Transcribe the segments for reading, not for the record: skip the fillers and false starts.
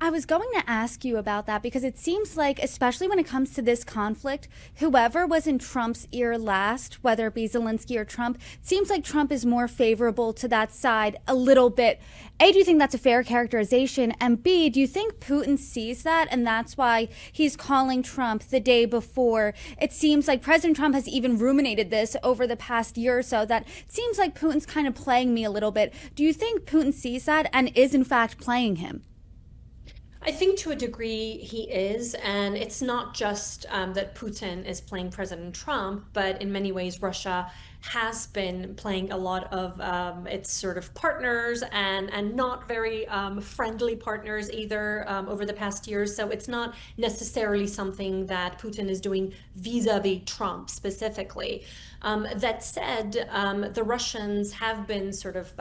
I was going to ask you about that because it seems like, especially when it comes to this conflict, whoever was in Trump's ear last, whether it be Zelensky or Trump, it seems like Trump is more favorable to that side a little bit. A, do you think that's a fair characterization? And B, do you think Putin sees that and that's why he's calling Trump the day before? It seems like President Trump has even ruminated this over the past year or so, that it seems like Putin's kind of playing me a little bit. Do you think Putin sees that and is in fact playing him? I think to a degree he is, and it's not just that Putin is playing President Trump, but in many ways Russia has been playing a lot of its sort of partners and not very friendly partners either over the past years. So it's not necessarily something that Putin is doing vis-a-vis Trump specifically. That said, the Russians have been sort of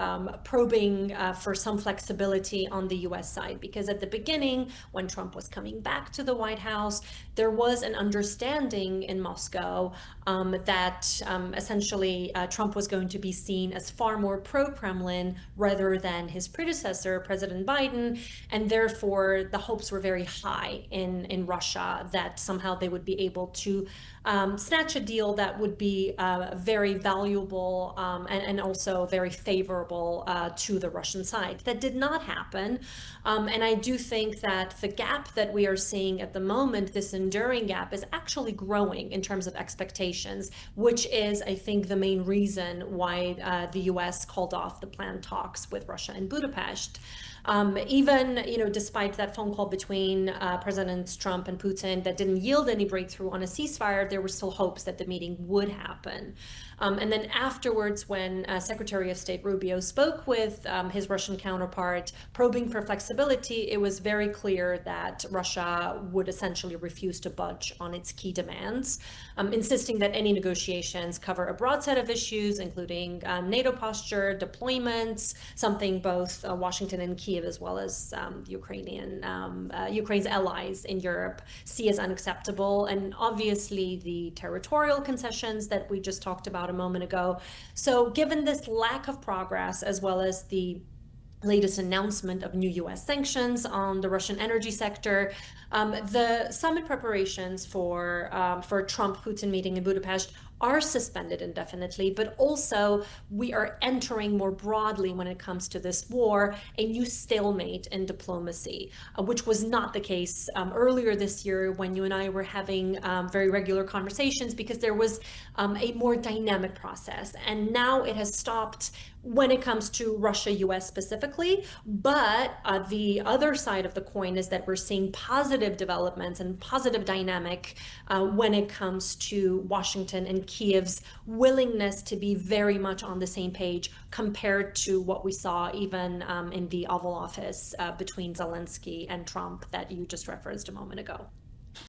probing for some flexibility on the US side, because at the beginning, when Trump was coming back to the White House, there was an understanding in Moscow that essentially Trump was going to be seen as far more pro-Kremlin rather than his predecessor, President Biden, and therefore the hopes were very high in Russia that somehow they would be able to snatch a deal that would be very valuable and also very favorable to the Russian side. That did not happen. And I do think that the gap that we are seeing at the moment, this enduring gap, is actually growing in terms of expectations, which is, I think, the main reason why the US called off the planned talks with Russia in Budapest. Even, despite that phone call between Presidents Trump and Putin that didn't yield any breakthrough on a ceasefire, there were still hopes that the meeting would happen. And then afterwards, when Secretary of State Rubio spoke with his Russian counterpart, probing for flexibility, it was very clear that Russia would essentially refuse to budge on its key demands, insisting that any negotiations cover a broad set of issues, including NATO posture, deployments, something both Washington and Kiev, as well as Ukraine's allies in Europe, see as unacceptable, and obviously the territorial concessions that we just talked about a moment ago. So given this lack of progress, as well as the latest announcement of new US sanctions on the Russian energy sector, the summit preparations for Trump-Putin meeting in Budapest are suspended indefinitely, but also we are entering more broadly, when it comes to this war, a new stalemate in diplomacy, which was not the case earlier this year when you and I were having very regular conversations, because there was a more dynamic process. And now it has stopped when it comes to Russia, US specifically. But the other side of the coin is that we're seeing positive developments and positive dynamic when it comes to Washington and Kiev's willingness to be very much on the same page compared to what we saw even in the Oval Office between Zelensky and Trump that you just referenced a moment ago.